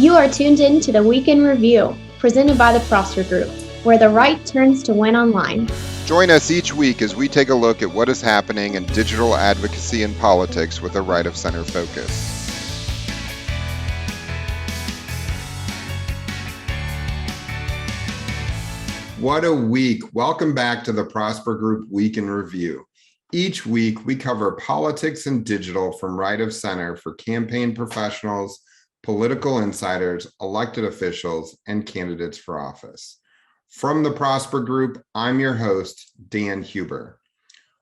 You are tuned in to the Week in Review, presented by the Prosper Group, where the right turns to win online. Join us each week as we take a look at what is happening in digital advocacy and politics with a right of center focus. What a week. Welcome back to the Prosper Group Week in Review. Each week, we cover politics and digital from right of center for campaign professionals, political insiders, elected officials, and candidates for office. From the Prosper Group, I'm your host, Dan Huber.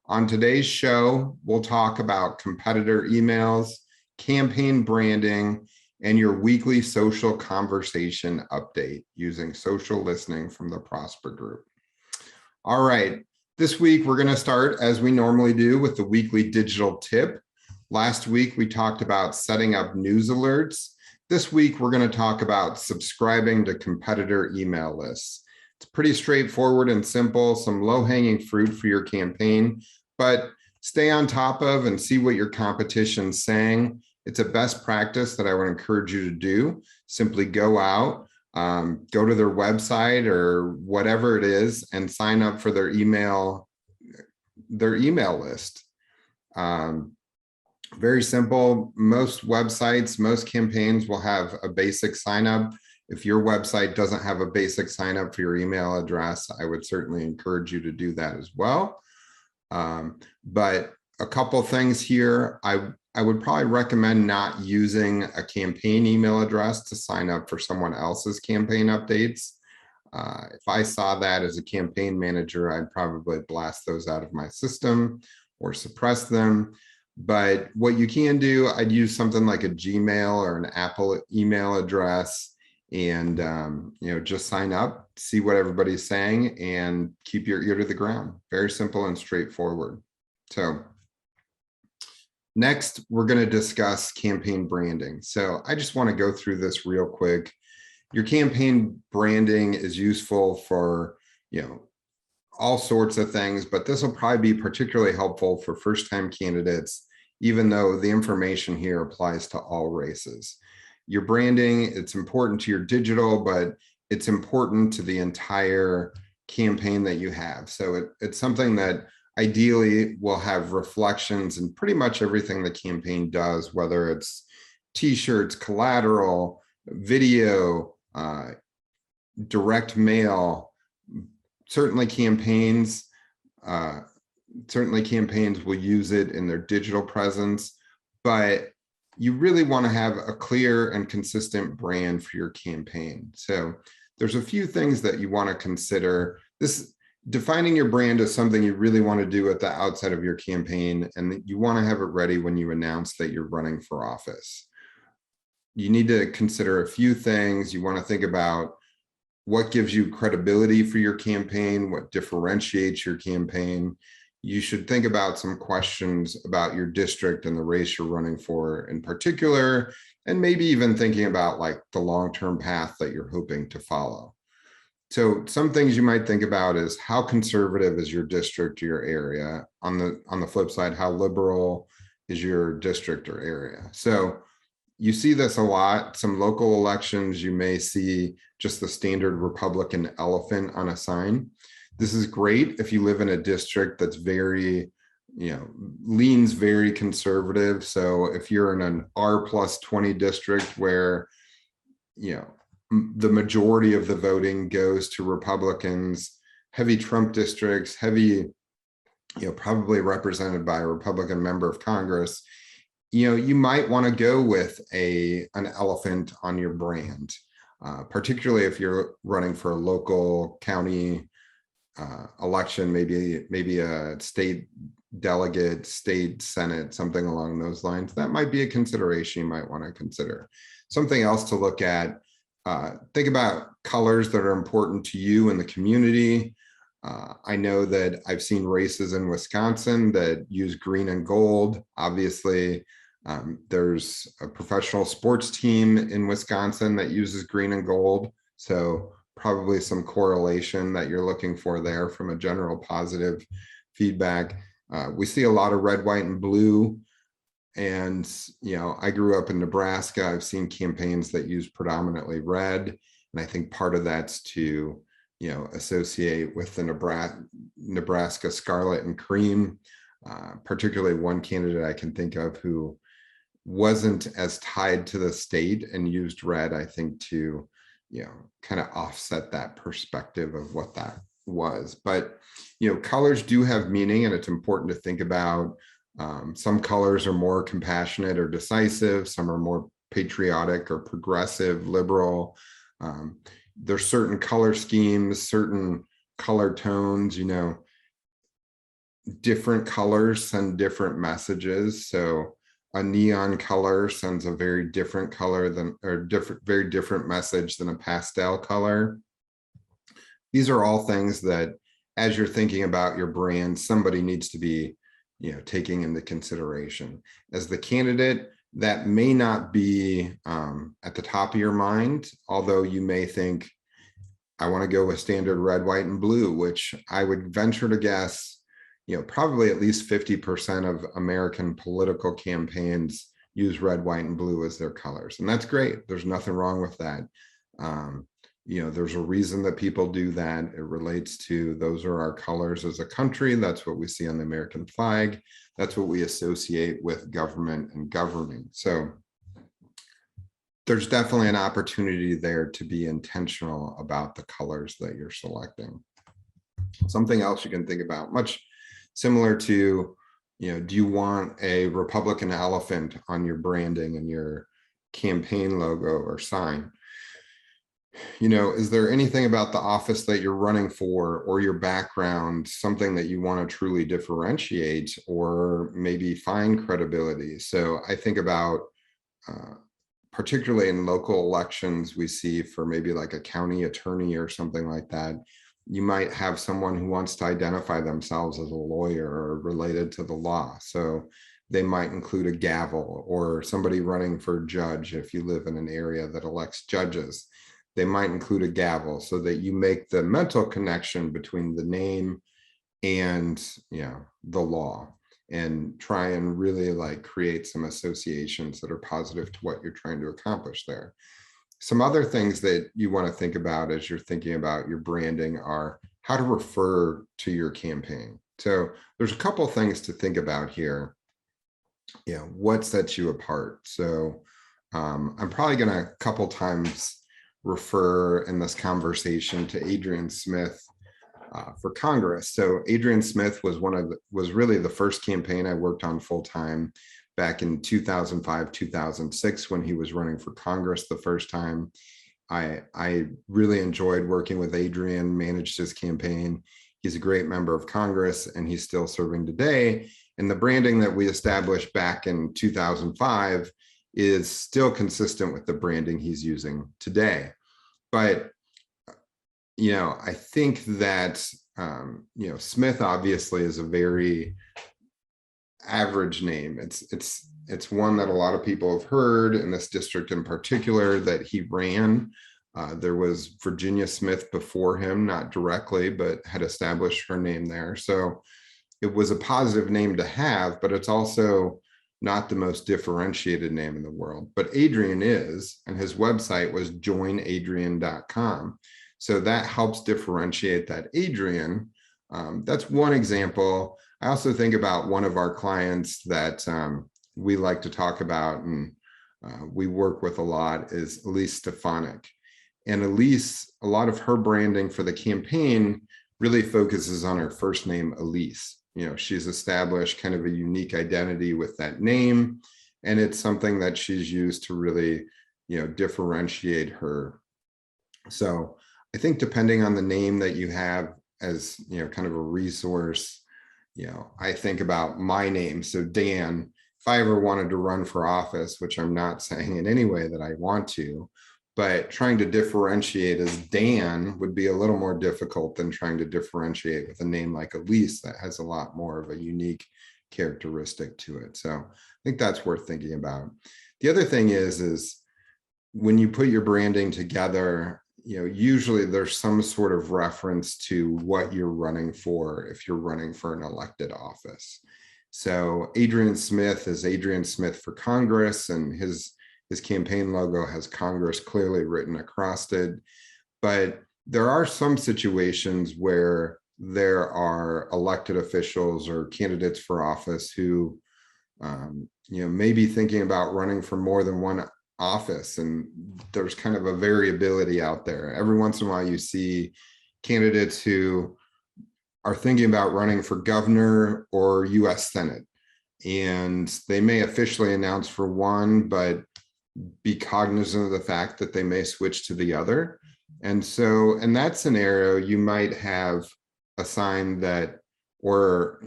On today's show, we'll talk about competitor emails, campaign branding, and your weekly social conversation update using social listening from the Prosper Group. All right, this week we're going to start as we normally do with the weekly digital tip. Last week we talked about setting up news alerts. This week we're going to talk about subscribing to competitor email lists. It's pretty straightforward and simple, some low-hanging fruit for your campaign, but stay on top of and see what your competition's saying. It's a best practice that I would encourage you to do. Simply go out, go to their website or whatever it is and sign up for their email list. Very simple. Most websites, most campaigns will have a basic sign up. If your website doesn't have a basic sign up for your email address, I would certainly encourage you to do that as well. But a couple things here. I would probably recommend not using a campaign email address to sign up for someone else's campaign updates. If I saw that as a campaign manager, I'd probably blast those out of my system or suppress them. But what you can do, I'd use something like a Gmail or an Apple email address and just sign up, see what everybody's saying, and keep your ear to the ground. Very simple and straightforward. So next, we're going to discuss campaign branding. So I just want to go through this real quick. Your campaign branding is useful for, all sorts of things, but this will probably be particularly helpful for first-time candidates, even though the information here applies to all races. Your branding, it's important to your digital, but it's important to the entire campaign that you have. So it's something that ideally will have reflections in pretty much everything the campaign does, whether it's t-shirts, collateral, video, direct mail. Certainly campaigns will use it in their digital presence, but you really want to have a clear and consistent brand for your campaign. So there's a few things that you want to consider. Defining your brand is something you really want to do at the outset of your campaign, and you want to have it ready when you announce that you're running for office. You need to consider a few things. You want to think about what gives you credibility for your campaign, what differentiates your campaign. You should think about some questions about your district and the race you're running for in particular, and maybe even thinking about like the long-term path that you're hoping to follow. So some things you might think about is how conservative is your district or your area? On the flip side, how liberal is your district or area? So you see this a lot. Some local elections, you may see just the standard Republican elephant on a sign. This is great if you live in a district that's very, leans very conservative. So if you're in an R+20 district where, the majority of the voting goes to Republicans, heavy Trump districts, heavy, probably represented by a Republican member of Congress, you might want to go with an elephant on your brand, particularly if you're running for a local county election, maybe a state delegate, state senate, something along those lines. That might be a consideration you might want to consider. Something else to look at, think about colors that are important to you in the community. I know that I've seen races in Wisconsin that use green and gold. Obviously, there's a professional sports team in Wisconsin that uses green and gold. So probably some correlation that you're looking for there from a general positive feedback. We see a lot of red, white, and blue And, I grew up in Nebraska. I've seen campaigns that use predominantly red. And I think part of that's to, associate with the Nebraska Scarlet and Cream, particularly one candidate I can think of who wasn't as tied to the state and used red, I think, to, kind of offset that perspective of what that was. But, colors do have meaning, and it's important to think about. Some colors are more compassionate or decisive. Some are more patriotic or progressive, liberal. There's certain color schemes, certain color tones, different colors send different messages. So a neon color sends a very different color very different message than a pastel color. These are all things that, as you're thinking about your brand, somebody needs to be, taking into consideration. As the candidate, that may not be at the top of your mind, although you may think, I want to go with standard red, white, and blue, which I would venture to guess, probably at least 50% of American political campaigns use red, white, and blue as their colors. And that's great. There's nothing wrong with that. There's a reason that people do that. It relates to, those are our colors as a country. That's what we see on the American flag. That's what we associate with government and governing. So there's definitely an opportunity there to be intentional about the colors that you're selecting. Something else you can think about, much similar to, do you want a Republican elephant on your branding and your campaign logo or sign? Is there anything about the office that you're running for or your background, something that you want to truly differentiate or maybe find credibility? So I think about, particularly in local elections, we see for maybe like a county attorney or something like that, you might have someone who wants to identify themselves as a lawyer or related to the law. So they might include a gavel, or somebody running for judge. If you live in an area that elects judges, they might include a gavel, so that you make the mental connection between the name and, the law, and try and really create some associations that are positive to what you're trying to accomplish there. Some other things that you want to think about as you're thinking about your branding are how to refer to your campaign. So there's a couple of things to think about here. What sets you apart? So I'm probably going to a couple times refer in this conversation to Adrian Smith for Congress. So Adrian Smith was really the first campaign I worked on full time back in 2005, 2006, when he was running for Congress the first time. I really enjoyed working with Adrian, managed his campaign. He's a great member of Congress, and he's still serving today. And the branding that we established back in 2005 is still consistent with the branding he's using today. But, I think that, Smith obviously is a very average name. It's one that a lot of people have heard in this district in particular that he ran. There was Virginia Smith before him, not directly, but had established her name there. So it was a positive name to have, but it's also not the most differentiated name in the world. But Adrian is, and his website was joinadrian.com. So that helps differentiate that Adrian. That's one example. I also think about one of our clients that we like to talk about and we work with a lot is Elise Stefanik. And Elise, a lot of her branding for the campaign really focuses on her first name, Elise. She's established kind of a unique identity with that name. And it's something that she's used to really, differentiate her. So I think depending on the name that you have as, kind of a resource, I think about my name. So Dan, if I ever wanted to run for office, which I'm not saying in any way that I want to, but trying to differentiate as Dan would be a little more difficult than trying to differentiate with a name like Elise that has a lot more of a unique characteristic to it. So I think that's worth thinking about. The other thing is when you put your branding together, usually there's some sort of reference to what you're running for if you're running for an elected office. So Adrian Smith is Adrian Smith for Congress, and his campaign logo has Congress clearly written across it. But there are some situations where there are elected officials or candidates for office who may be thinking about running for more than one office, and there's kind of a variability out there. Every once in a while you see candidates who are thinking about running for governor or US Senate, and they may officially announce for one, but be cognizant of the fact that they may switch to the other. And so in that scenario, you might have a sign that, or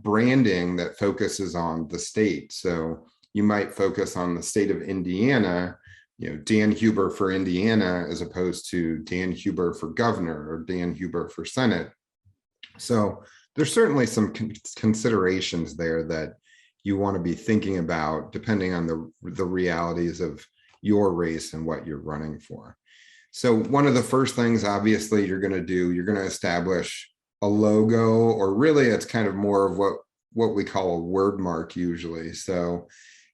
branding that focuses on the state. So you might focus on the state of Indiana, Dan Huber for Indiana, as opposed to Dan Huber for governor or Dan Huber for Senate. So there's certainly some considerations there that you want to be thinking about, depending on the realities of your race and what you're running for. So one of the first things, obviously, you're going to establish a logo, or really it's kind of more of what we call a word mark usually. So,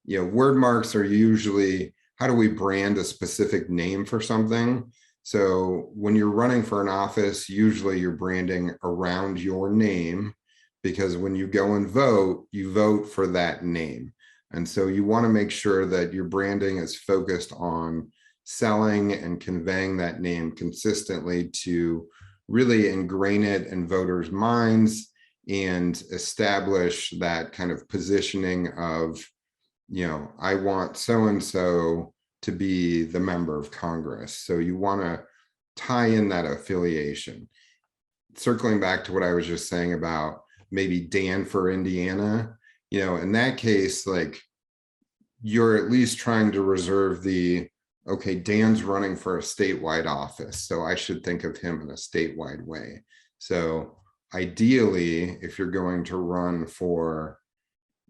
word marks are usually, how do we brand a specific name for something? So when you're running for an office, usually you're branding around your name, because when you go and vote, you vote for that name. And so you want to make sure that your branding is focused on selling and conveying that name consistently to really ingrain it in voters' minds and establish that kind of positioning of, I want so-and-so to be the member of Congress. So you want to tie in that affiliation. Circling back to what I was just saying about maybe Dan for Indiana, in that case, like, you're at least trying to reserve okay, Dan's running for a statewide office, so I should think of him in a statewide way. So ideally, if you're going to run for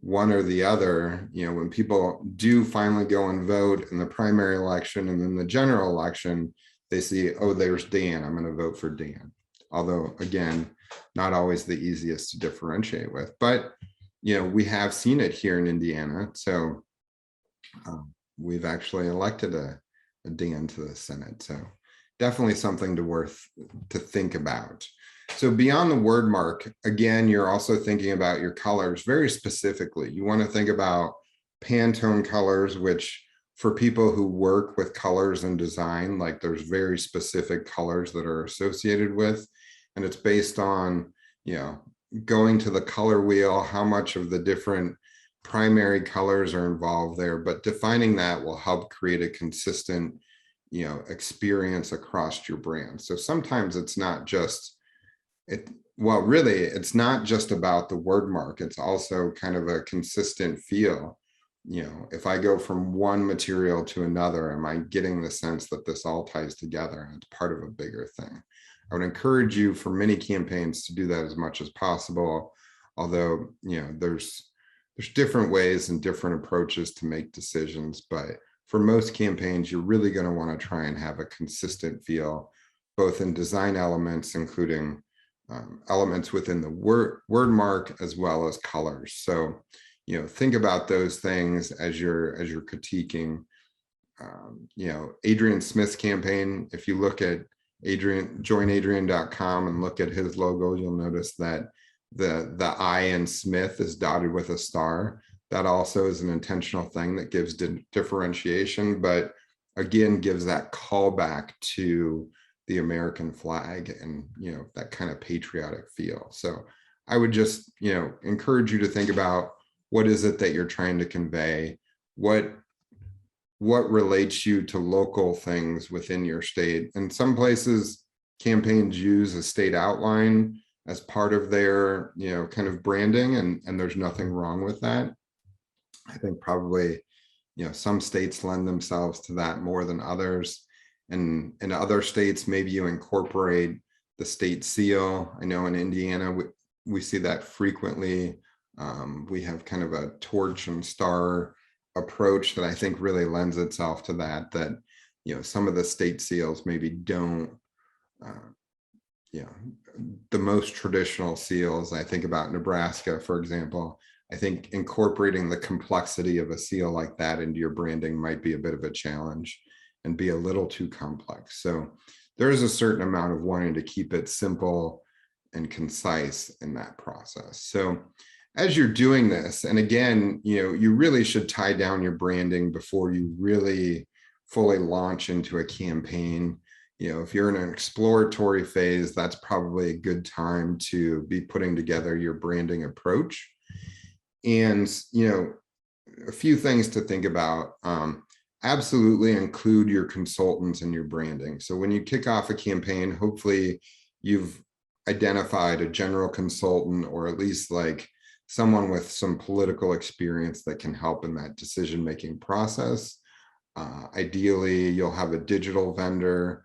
one or the other, when people do finally go and vote in the primary election and then the general election, they see, oh, there's Dan, I'm going to vote for Dan. Although, again, not always the easiest to differentiate with, but we have seen it here in Indiana. So we've actually elected a Dan to the Senate. So definitely something to think about. So beyond the word mark, again, you're also thinking about your colors very specifically. You want to think about Pantone colors, which for people who work with colors and design, like, there's very specific colors that are associated with, and it's based on, going to the color wheel, how much of the different primary colors are involved there, but defining that will help create a consistent, experience across your brand. So sometimes it's not just, it's not just about the word mark. It's also kind of a consistent feel. If I go from one material to another, am I getting the sense that this all ties together and it's part of a bigger thing? I would encourage you for many campaigns to do that as much as possible. Although, there's different ways and different approaches to make decisions, but for most campaigns, you're really going to want to try and have a consistent feel, both in design elements, including elements within the word mark, as well as colors. So, think about those things as you're critiquing. Adrian Smith's campaign, if you look at joinadrian.com and look at his logo, you'll notice that the I in Smith is dotted with a star. That also is an intentional thing that gives differentiation, but again, gives that callback to the American flag and, that kind of patriotic feel. So I would just, encourage you to think about, what is it that you're trying to convey? What relates you to local things within your state? And some places, campaigns use a state outline as part of their, kind of branding, and there's nothing wrong with that. I think probably, some states lend themselves to that more than others. And in other states, maybe you incorporate the state seal. I know in Indiana, we see that frequently. We have kind of a torch and star approach that I think really lends itself to that, some of the state seals maybe don't, the most traditional seals. I think about Nebraska, for example. I think incorporating the complexity of a seal like that into your branding might be a bit of a challenge and be a little too complex. So there is a certain amount of wanting to keep it simple and concise in that process. So as you're doing this, and again, you really should tie down your branding before you really fully launch into a campaign. If you're in an exploratory phase, that's probably a good time to be putting together your branding approach. And, a few things to think about. Absolutely include your consultants in your branding. So when you kick off a campaign, hopefully you've identified a general consultant, or at least like someone with some political experience that can help in that decision-making process. Ideally, you'll have a digital vendor.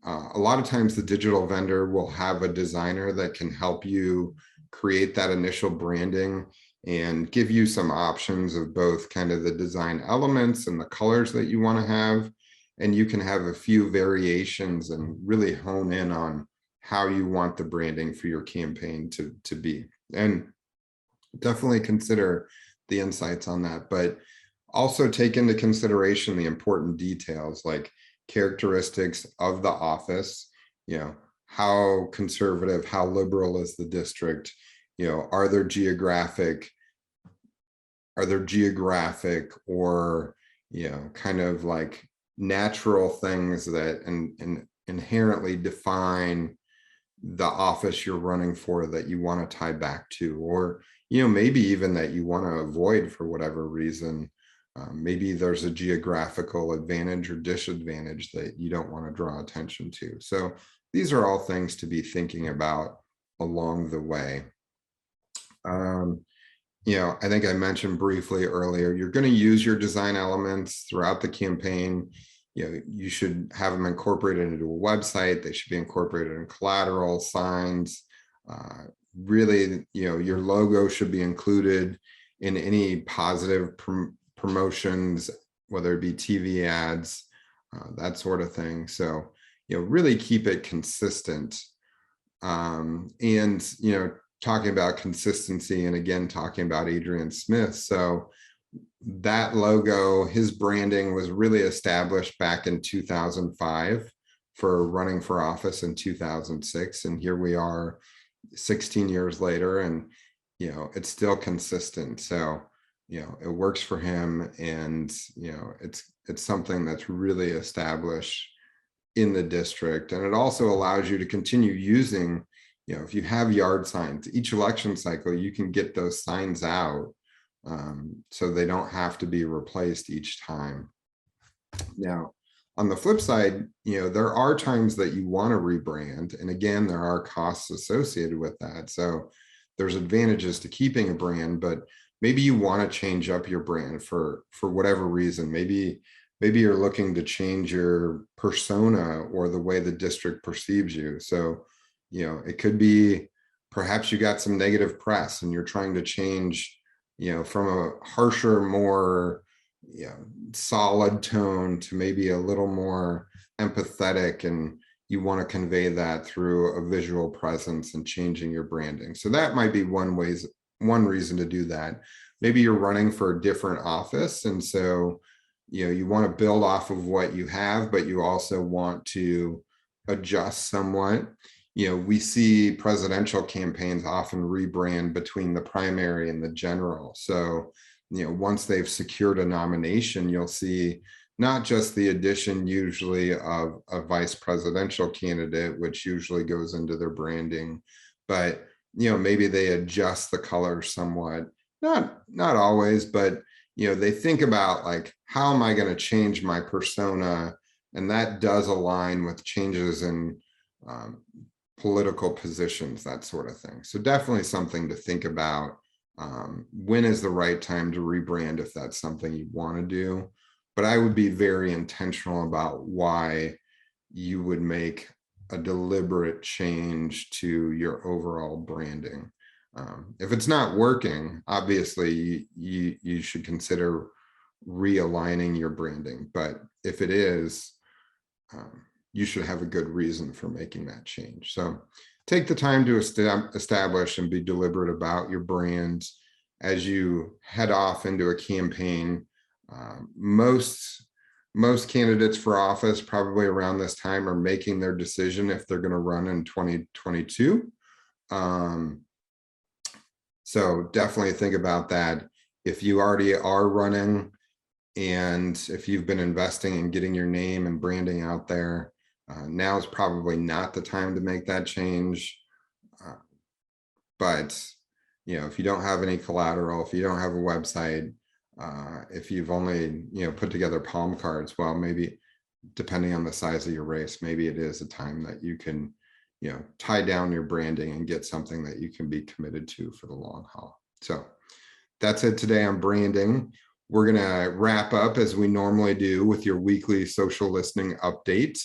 A lot of times the digital vendor will have a designer that can help you create that initial branding and give you some options of both kind of the design elements and the colors that you want to have. And you can have a few variations and really hone in on how you want the branding for your campaign to be. And definitely consider the insights on that, but also take into consideration the important details like characteristics of the office, how conservative, how liberal is the district, are there geographic or, kind of like natural things that and inherently define the office you're running for that you want to tie back to, or, maybe even that you want to avoid for whatever reason. Maybe there's a geographical advantage or disadvantage that you don't want to draw attention to. So these are all things to be thinking about along the way. I think I mentioned briefly earlier, you're going to use your design elements throughout the campaign. You should have them incorporated into a website. They should be incorporated in collateral, signs. Really, your logo should be included in any positive promotions, whether it be TV ads, that sort of thing. So, really keep it consistent. And, talking about consistency, and again, talking about Adrian Smith. So that logo, his branding was really established back in 2005 for running for office in 2006. And here we are 16 years later, and, it's still consistent. So, it works for him, and, it's something that's really established in the district. And it also allows you to continue using, if you have yard signs, each election cycle, you can get those signs out, so they don't have to be replaced each time. Now, on the flip side, there are times that you want to rebrand. And again, there are costs associated with that. So there's advantages to keeping a brand, but maybe you want to change up your brand for whatever reason. Maybe you're looking to change your persona or the way the district perceives you. So, it could be perhaps you got some negative press and you're trying to change, from a harsher, more, solid tone to maybe a little more empathetic, and you want to convey that through a visual presence and changing your branding. So that might be one reason to do that. Maybe you're running for a different office, and so you want to build off of what you have, but you also want to adjust somewhat. We see presidential campaigns often rebrand between the primary and the general. So, once they've secured a nomination, you'll see not just the addition usually of a vice presidential candidate, which usually goes into their branding, but, maybe they adjust the color somewhat. Not always, but, they think about like, how am I going to change my persona? And that does align with changes in political positions, that sort of thing. So definitely something to think about. When is the right time to rebrand if that's something you want to do? But I would be very intentional about why you would make a deliberate change to your overall branding. If it's not working, obviously you should consider realigning your branding. But if it is, you should have a good reason for making that change. So take the time to establish and be deliberate about your brand. as you head off into a campaign. Most candidates for office probably around this time are making their decision if they're going to run in 2022. So definitely think about that. If you already are running, and if you've been investing in getting your name and branding out there, now is probably not the time to make that change. But if you don't have any collateral, if you don't have a website, if you've only put together palm cards, well, maybe depending on the size of your race, maybe it is a time that you can tie down your branding and get something that you can be committed to for the long haul. So that's it today on branding. We're going to wrap up as we normally do with your weekly social listening update.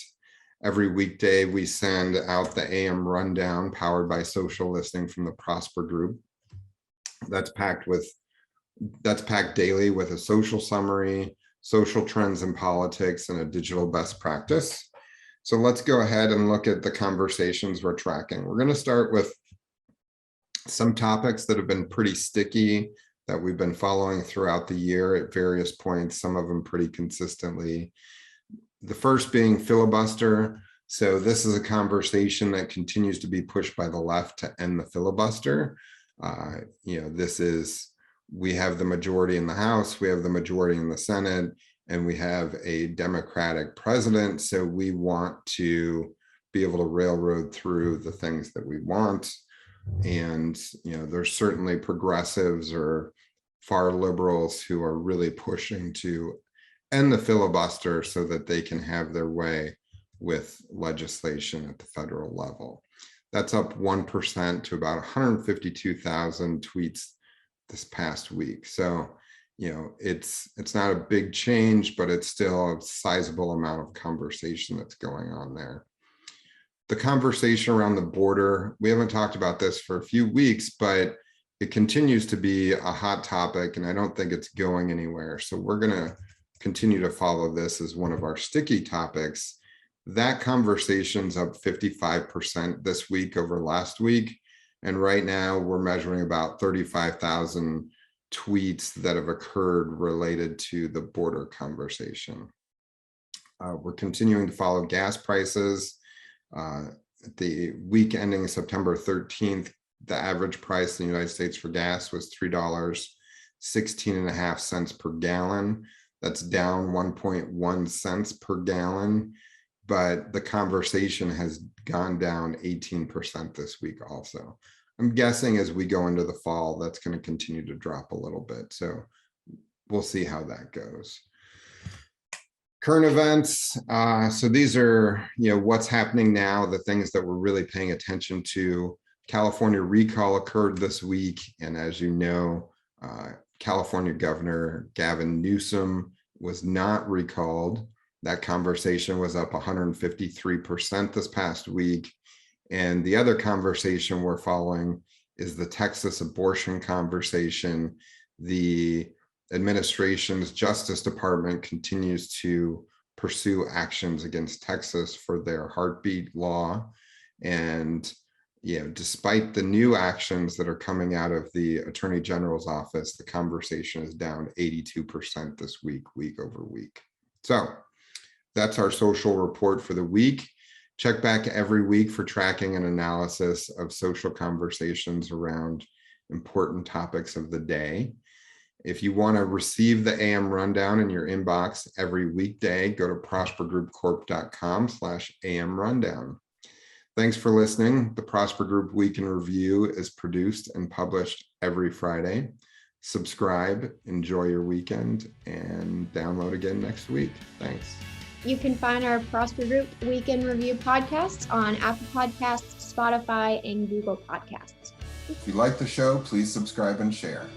Every weekday, we send out the AM rundown powered by social listening from the Prosper Group. That's packed daily with a social summary, social trends and politics, and a digital best practice. So let's go ahead and look at the conversations we're tracking. We're going to start with some topics that have been pretty sticky that we've been following throughout the year at various points, some of them pretty consistently. The first being filibuster. So this is a conversation that continues to be pushed by the left to end the filibuster. We have the majority in the House, we have the majority in the Senate, and we have a Democratic president. So we want to be able to railroad through the things that we want. And, there's certainly progressives or far liberals who are really pushing to end the filibuster so that they can have their way with legislation at the federal level. That's up 1% to about 152,000 tweets this past week. So, it's not a big change, but it's still a sizable amount of conversation that's going on there. The conversation around the border, we haven't talked about this for a few weeks, but it continues to be a hot topic, and I don't think it's going anywhere. So we're going to continue to follow this as one of our sticky topics. That conversation's up 55% this week over last week. And right now we're measuring about 35,000 tweets that have occurred related to the border conversation. We're continuing to follow gas prices. The week ending September 13th, the average price in the United States for gas was $3.16 per gallon. That's down 1.1 cents per gallon, but the conversation has gone down 18% this week also. I'm guessing as we go into the fall, that's going to continue to drop a little bit. So we'll see how that goes. Current events. So these are, what's happening now, the things that we're really paying attention to. California recall occurred this week. And as you know, California Governor Gavin Newsom was not recalled. That conversation was up 153% this past week. And the other conversation we're following is the Texas abortion conversation. The administration's Justice Department continues to pursue actions against Texas for their heartbeat law. And despite the new actions that are coming out of the Attorney General's office, the conversation is down 82% this week, week over week. So that's our social report for the week. Check back every week for tracking and analysis of social conversations around important topics of the day. If you want to receive the AM rundown in your inbox every weekday, go to prospergroupcorp.com/AM rundown. Thanks for listening. The Prosper Group Week in Review is produced and published every Friday. Subscribe, enjoy your weekend, and download again next week. Thanks. You can find our Prosper Group Week in Review podcasts on Apple Podcasts, Spotify, and Google Podcasts. If you like the show, please subscribe and share.